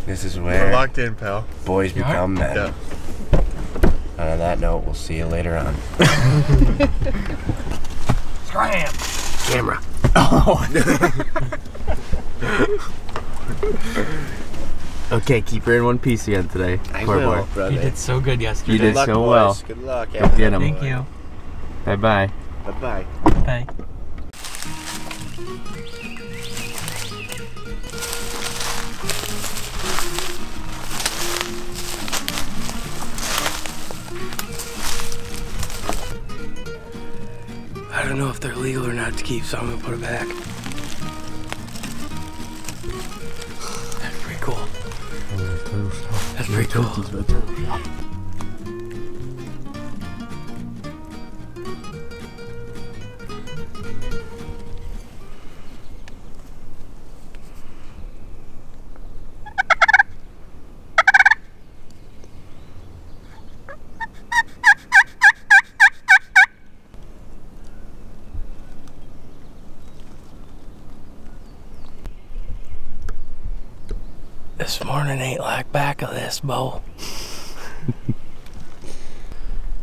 This is where we're locked in, pal. Boys become men. Yeah. On that note, we'll see you later on. Scram! Camera. Oh. Okay, keep her in one piece again today. I Poor will, boy. brother. You did so good yesterday. You did Good luck, so boys. well. Good luck. Go get 'em. Thank you. Bye-bye. Bye-bye. Bye. I don't know if they're legal or not to keep, so I'm gonna put it back. That's pretty cool. That's pretty cool. This morning ain't like back of this, Bo.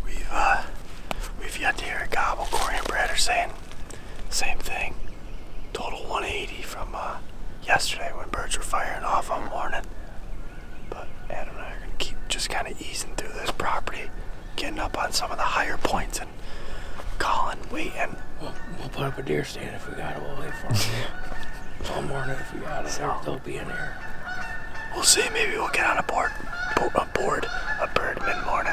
We've yet to hear a gobble. Cori and Brad are saying same thing. Total 180 from yesterday when birds were firing off all morning. But Adam and I are gonna keep just kind of easing through this property, getting up on some of the higher points and calling, waiting. We'll put up a deer stand if we got it. We'll wait for them all morning if we got it. They'll be in here. We'll see. Maybe we'll get on a bird mid-morning.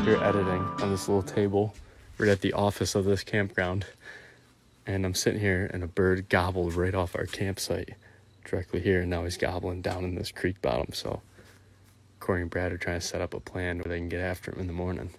We're editing on this little table right at the office of this campground, and I'm sitting here and a bird gobbled right off our campsite directly here, and now he's gobbling down in this creek bottom. So Cori and Brad are trying to set up a plan where they can get after him in the morning.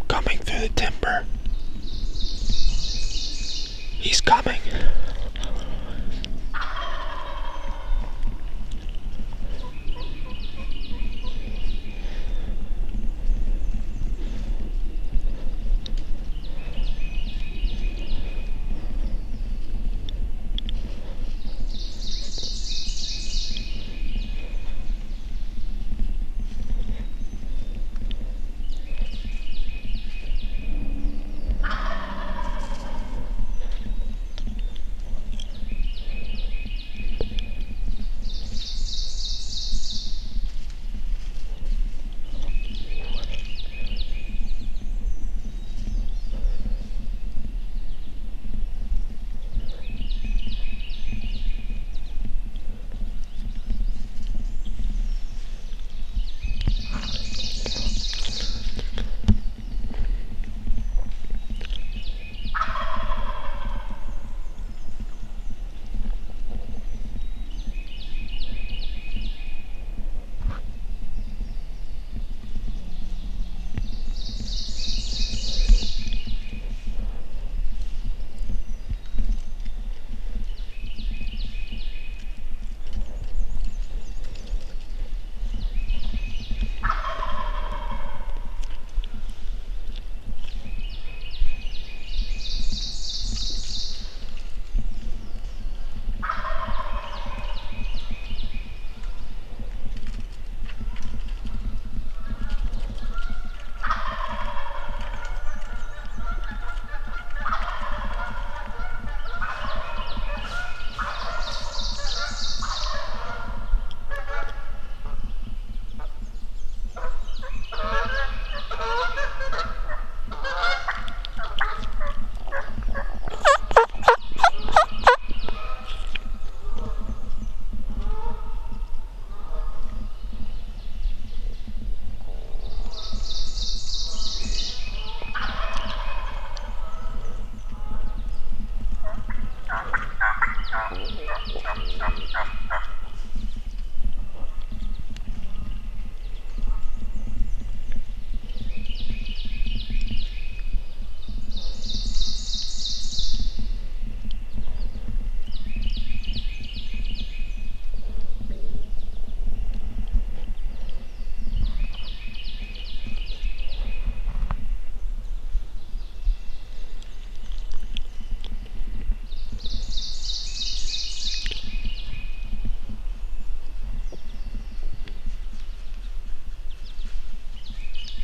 Coming through the timber. He's coming.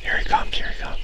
Here he comes, here he comes.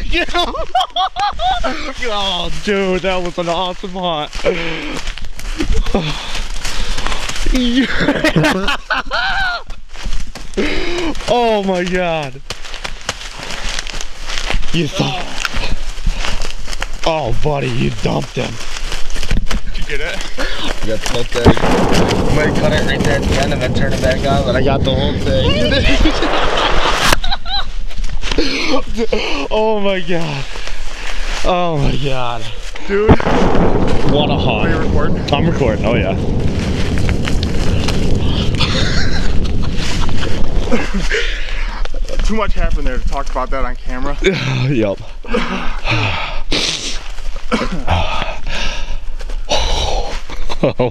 Get him! Oh, dude, that was an awesome hunt. Oh my God. You thought. Oh, buddy, you dumped him. Did you get it? You got the hook there. You might cut it right there at the end and then turn it back on, but I got the whole thing. Oh my God. Oh my God. Dude. What a hunt. Are you recording? I'm recording, oh yeah. Too much happened there to talk about that on camera. Yep.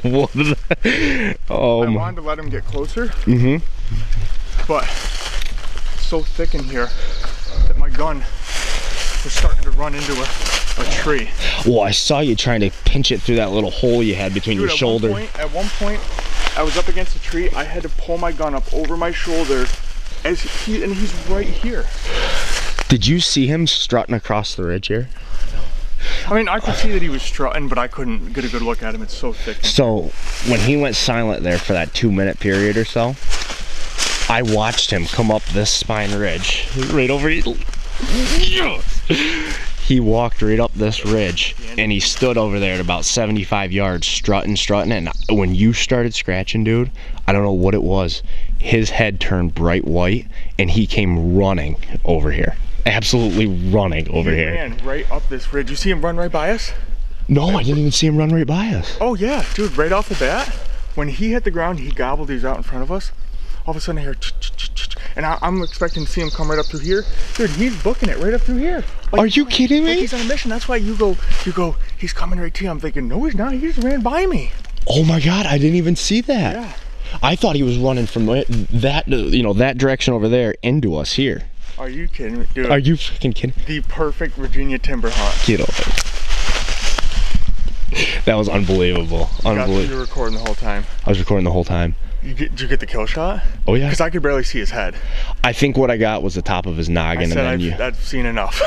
What did I wanted to let him get closer. Mm-hmm. But it's so thick in here that my gun was starting to run into a tree. Well, I saw you trying to pinch it through that little hole you had between your shoulder. At one point, I was up against a tree. I had to pull my gun up over my shoulder, and he's right here. Did you see him strutting across the ridge here? I mean, I could see that he was strutting, but I couldn't get a good look at him. It's so thick. So when he went silent there for that 2-minute period or so, I watched him come up this spine ridge, right over here. He walked right up this ridge and he stood over there at about 75 yards strutting, and when you started scratching, dude, I don't know what it was, his head turned bright white and he came running over here. Absolutely running over here. Ran right up this ridge. You see him run right by us? No, I didn't even see him run right by us. Oh yeah, dude, right off the bat, when he hit the ground, he gobbled these out in front of us. All of a sudden I hear and I'm expecting to see him come right up through here. Dude, he's booking it right up through here. Are you kidding me? Like he's on a mission. That's why you go, he's coming right to you. I'm thinking, no, he's not. He just ran by me. Oh my God, I didn't even see that. Yeah. I thought he was running from that, that direction over there into us here. Are you kidding me, dude? Are you freaking kidding? The perfect Virginia timber hunt. Get over. That was unbelievable. Unbelievable. You were recording the whole time. I was recording the whole time. Did you get the kill shot? Oh yeah. Because I could barely see his head. I think what I got was the top of his noggin, I've seen enough.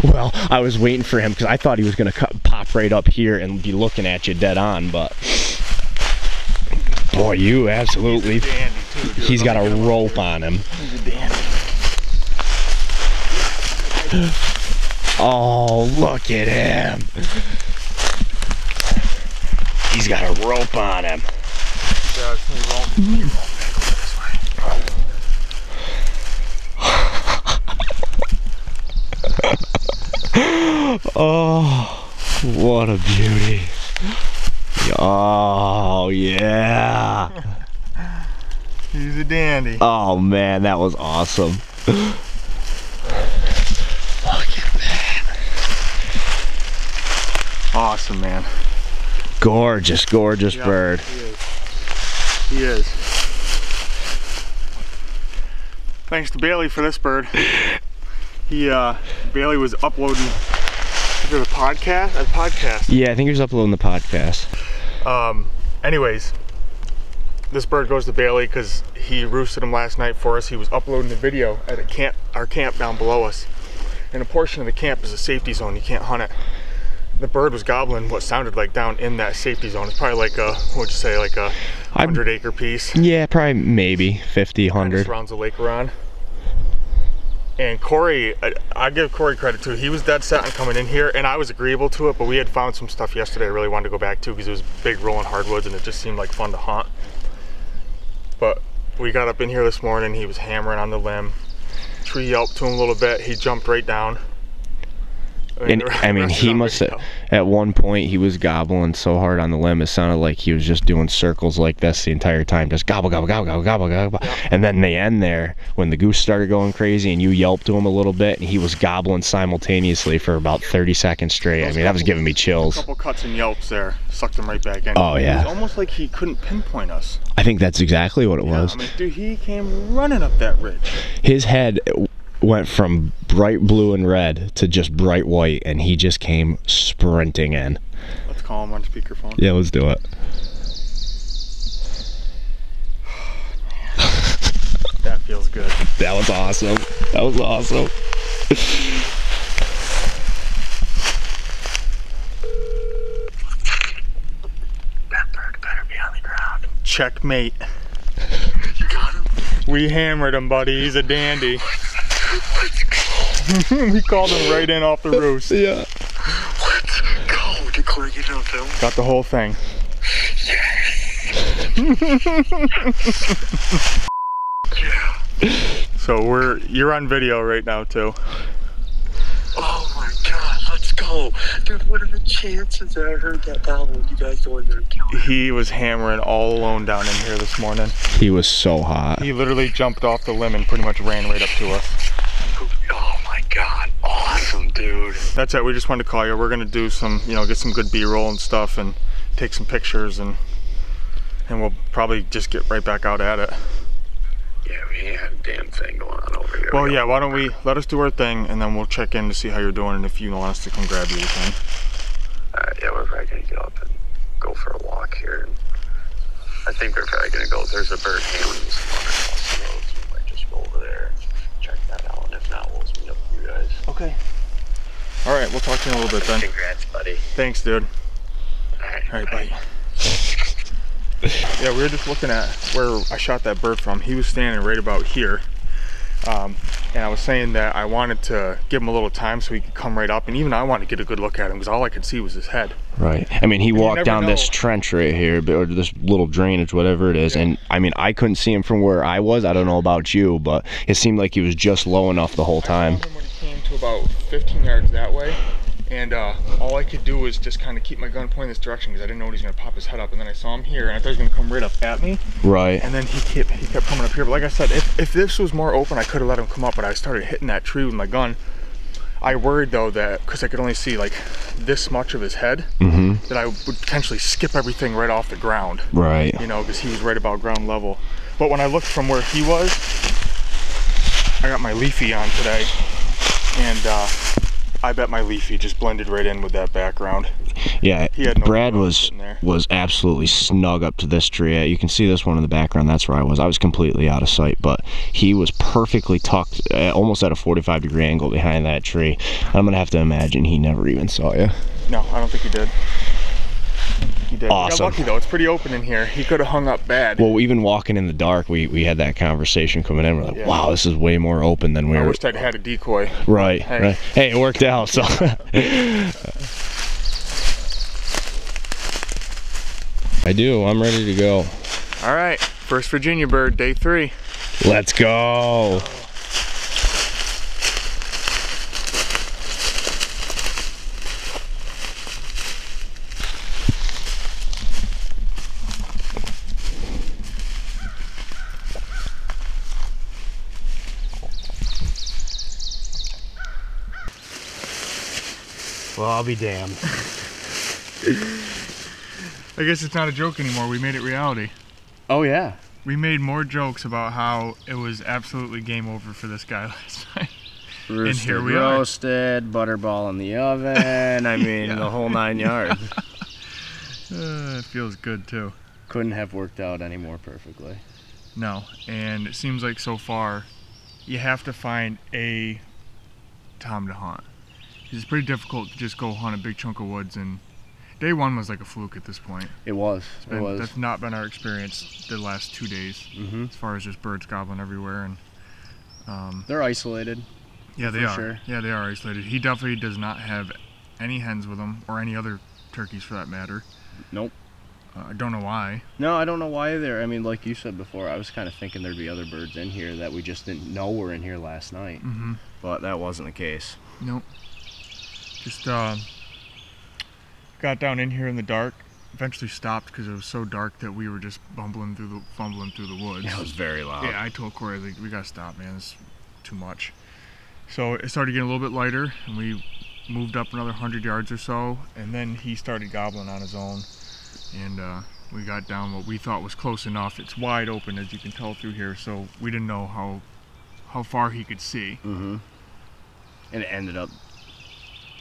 Well, I was waiting for him because I thought he was gonna pop right up here and be looking at you dead on, but boy, you absolutely. He's a dandy too, dude. He's got a rope on him. He's a dandy. Oh, look at him. He's got a rope on him. Oh, what a beauty. Oh, yeah. He's a dandy. Oh, man, that was awesome. Look at that. Awesome, man. Gorgeous, gorgeous bird. He is. He is. Thanks to Bailey for this bird. Bailey was uploading the podcast. Yeah, I think he was uploading the podcast. Anyways, this bird goes to Bailey because he roosted him last night for us. He was uploading the video at our camp down below us. And a portion of the camp is a safety zone. You can't hunt it. The bird was gobbling what sounded like down in that safety zone. It's probably like a, what would you say, like a 100-acre piece. Yeah, probably maybe 50, 100. Surrounds the lake around. And Cori, I give Cori credit too. He was dead set on coming in here, and I was agreeable to it, but we had found some stuff yesterday I really wanted to go back to because it was big rolling hardwoods and it just seemed like fun to hunt. But we got up in here this morning, he was hammering on the limb. Tree yelped to him a little bit, he jumped right down. I mean, he must have, at one point he was gobbling so hard on the limb, it sounded like he was just doing circles like this the entire time, just gobble, gobble, gobble, gobble, gobble, gobble. Yep. And then they end there when the goose started going crazy and you yelped to him a little bit and he was gobbling simultaneously for about 30 seconds straight. I mean, that was giving me chills. A couple cuts and yelps there, sucked him right back in. Oh yeah. It was almost like he couldn't pinpoint us. I think that's exactly what it was. I mean, dude, he came running up that ridge. His head went from bright blue and red to just bright white, and he just came sprinting in. Let's call him on speakerphone. Yeah, let's do it. That feels good. That was awesome. That was awesome. Checkmate. You got him? We hammered him, buddy. He's a dandy. Let's go. We called him right in off the roost. Yeah. Let's go. Did Corey get it on film? Got the whole thing. Yeah. So you're on video right now too. Oh my god, let's go. Dude, what are the chances that I heard that gobble? You guys go in there and kill him? He was hammering all alone down in here this morning. He was so hot. He literally jumped off the limb and pretty much ran right up to us. Oh my god, awesome, dude. That's it, we just wanted to call you. We're gonna do some, get some good B-roll and stuff and take some pictures and we'll probably just get right back out at it. Yeah, we ain't had a damn thing going on over here. Well, yeah, why don't we let us do our thing and then we'll check in to see how you're doing and if you want us to come grab you, we can. Yeah, we're probably gonna get up and go for a walk here. I think we're probably gonna go. There's a bird hammering some other across the road, so we might just go over there and check that out. And if not, we'll just meet up with you guys. Okay. All right, we'll talk to you in a little bit then. Congrats, buddy. Thanks, dude. All right, bye. Yeah, we were just looking at where I shot that bird from. He was standing right about here. And I was saying that I wanted to give him a little time so he could come right up. And even I wanted to get a good look at him because all I could see was his head. Right. I mean, he walked down this trench right here, or this little drainage, whatever it is. Yeah. And I mean, I couldn't see him from where I was. I don't know about you, but it seemed like he was just low enough the whole time. I saw him when he came to about 15 yards that way. And all I could do was just kind of keep my gun pointing this direction because I didn't know he was going to pop his head up. And then I saw him here, and I thought he was going to come right up at me. Right. And then he kept coming up here. But like I said, if this was more open, I could have let him come up. But I started hitting that tree with my gun. I worried though that because I could only see like this much of his head, that I would potentially skip everything right off the ground. Right. Because he was right about ground level. But when I looked from where he was, I got my leafy on today, and I bet my leafy just blended right in with that background. Yeah, he had no Brad was absolutely snug up to this tree. You can see this one in the background. That's where I was. I was completely out of sight, but he was perfectly tucked, almost at a 45-degree angle behind that tree. I'm gonna have to imagine he never even saw you. No, I don't think he did. He did. Awesome. He got lucky though. It's pretty open in here. He could have hung up bad. Well, even walking in the dark, we had that conversation coming in. We're like, wow, this is way more open than we were. I wished I'd had a decoy. Right. Hey, right. Hey, it worked out. So. I do. I'm ready to go. All right, first Virginia bird, day 3. Let's go. Well, I'll be damned. I guess it's not a joke anymore. We made it reality. Oh, yeah. We made more jokes about how it was absolutely game over for this guy last night. Roosted, and here we roasted, butterball in the oven. I mean, the whole 9 yards. It feels good too. Couldn't have worked out any more perfectly. No, and it seems like so far, you have to find a Tom to hunt. It's pretty difficult to just go hunt a big chunk of woods, and day 1 was like a fluke at this point. It was. That's not been our experience the last 2 days, as far as just birds gobbling everywhere. And they're isolated. Yeah, they are. Sure. Yeah, they are isolated. He definitely does not have any hens with him, or any other turkeys for that matter. Nope. I don't know why. No, I don't know why either. I mean, like you said before, I was kind of thinking there'd be other birds in here that we just didn't know were in here last night. But that wasn't the case. Nope. Just got down in here in the dark. Eventually stopped because it was so dark that we were just fumbling through the woods. It was very loud. Yeah, I told Corey, like, we gotta stop, man. It's too much. So it started getting a little bit lighter, and we moved up another 100 yards or so, and then he started gobbling on his own, and we got down what we thought was close enough. It's wide open, as you can tell through here, so we didn't know how far he could see. And it ended up,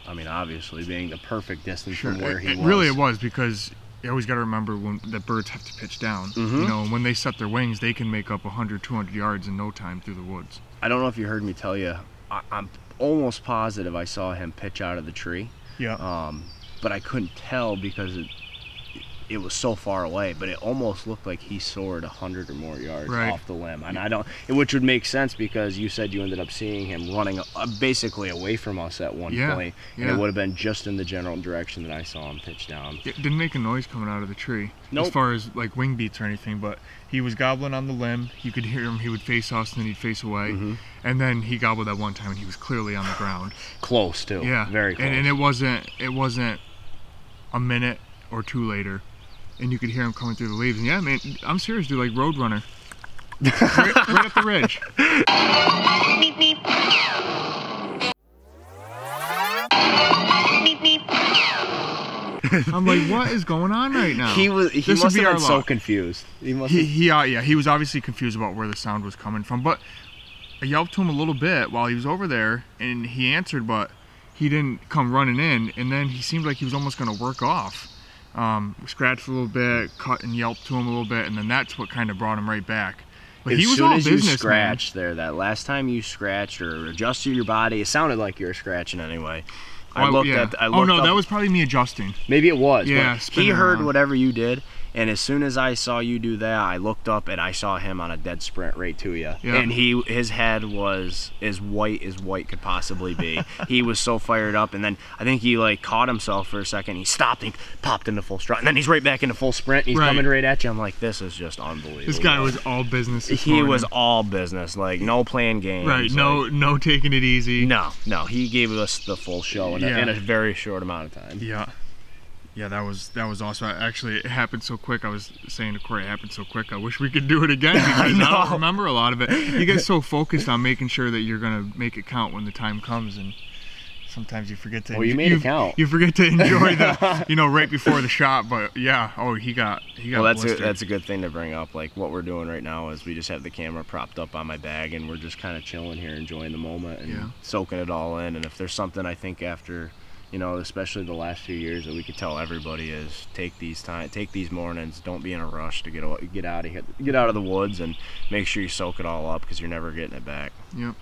I mean, obviously being the perfect distance from where he was. Really, it was, because you always got to remember when the birds have to pitch down. You know, and when they set their wings, they can make up 100, 200 yards in no time through the woods. I don't know if you heard me tell you, I'm almost positive I saw him pitch out of the tree. Yeah. But I couldn't tell because it was so far away, but it almost looked like he soared 100 or more yards off the limb. And I don't, which would make sense because you said you ended up seeing him running basically away from us at one point, and it would have been just in the general direction that I saw him pitch down. It didn't make a noise coming out of the tree, nope. as far as like wing beats or anything, but he was gobbling on the limb. You could hear him. He would face us, and then he'd face away, and then he gobbled that one time, and he was clearly on the ground. Close too. Yeah, very close. And it wasn't a minute or two later, and you could hear him coming through the leaves. And yeah, man, I'm serious, dude, like Roadrunner. right up the ridge. Beep, beep. Beep, beep. I'm like, what is going on right now? He must have been so confused. He was obviously confused about where the sound was coming from, but I yelped to him a little bit while he was over there, and he answered, but he didn't come running in, and then he seemed like he was almost going to work off. Scratched a little bit, cut and yelped to him a little bit, and then that's what kind of brought him right back. But he was all business, man. As soon as you scratched there, that last time you scratched or adjusted your body, it sounded like you were scratching anyway. I looked up. That was probably me adjusting. Maybe it was. Yeah, he heard whatever you did, and as soon as I saw you do that, I looked up and I saw him on a dead sprint right to you. Yeah. And his head was as white could possibly be. He was so fired up, and then I think he like caught himself for a second. He stopped and popped into full strut, and then he's right back into full sprint. He's coming right at you. I'm like, this is just unbelievable. This guy was all business. He was all business, like no playing games. Right. No taking it easy. No. He gave us the full show in a very short amount of time. Yeah. Yeah, that was awesome. Actually, it happened so quick. I was saying to Corey, it happened so quick. I wish we could do it again because I don't remember a lot of it. You get so focused on making sure that you're gonna make it count when the time comes, and sometimes you forget to. Well, you made it count. You forget to enjoy the, right before the shot. But yeah, he got. Well, that's a good thing to bring up. Like what we're doing right now is we just have the camera propped up on my bag, and we're just kind of chilling here, enjoying the moment and soaking it all in. And if there's something I think after, especially the last few years that we could tell everybody is take these mornings. Don't be in a rush to get out of the woods, and make sure you soak it all up because you're never getting it back. Yep.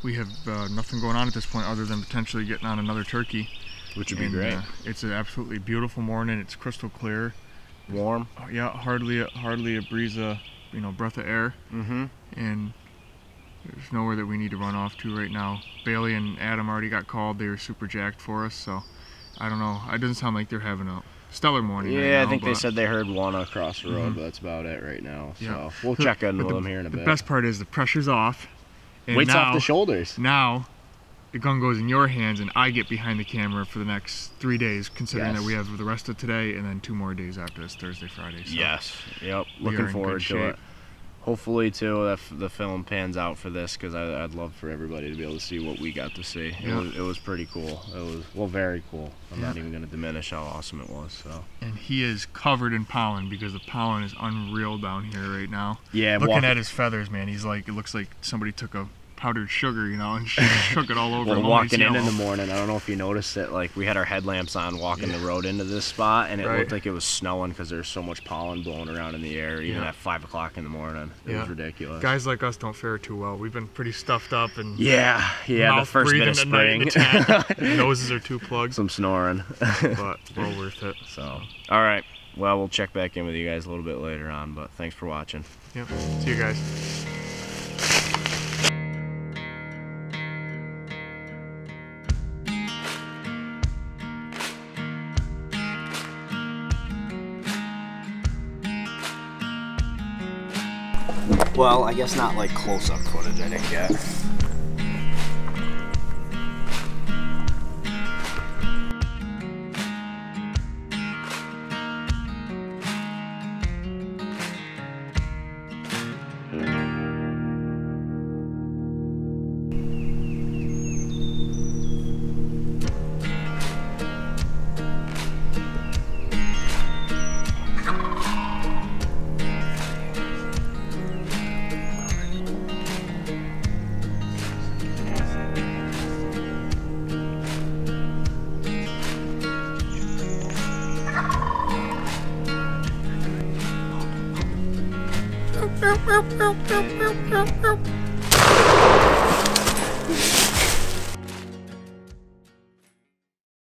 We have nothing going on at this point other than potentially getting on another turkey, which would be great. It's an absolutely beautiful morning. It's crystal clear, warm. Yeah, hardly a breeze, breath of air. And there's nowhere that we need to run off to right now. Bailey and Adam already got called. They were super jacked for us, so I don't know. It doesn't sound like they're having a stellar morning right now, I think they said they heard one across the road, but that's about it right now. So we'll check in with them here in a bit. The best part is the pressure's off. Weight's off the shoulders. Now, the gun goes in your hands, and I get behind the camera for the next 3 days, considering that we have the rest of today and then 2 more days after this, Thursday, Friday. So yes. Yep. Looking forward to it. Hopefully, too, the film pans out for this, because I'd love for everybody to be able to see what we got to see. It was pretty cool. It was, very cool. I'm not even going to diminish how awesome it was. So. And he is covered in pollen, because the pollen is unreal down here right now. Yeah. Looking at his feathers, man, it looks like somebody took a powdered sugar, and shook it all over. Well, walking in the morning, I don't know if you noticed it, like we had our headlamps on walking the road into this spot, and it looked like it was snowing because there's so much pollen blowing around in the air, even at 5 o'clock in the morning. It was ridiculous. Guys like us don't fare too well. We've been pretty stuffed up, and the first bit of spring. Noses are too plugged. Some snoring. But well worth it. So, all right. Well, we'll check back in with you guys a little bit later on, but thanks for watching. Yep. See you guys. Well, I guess not like close-up footage I didn't get.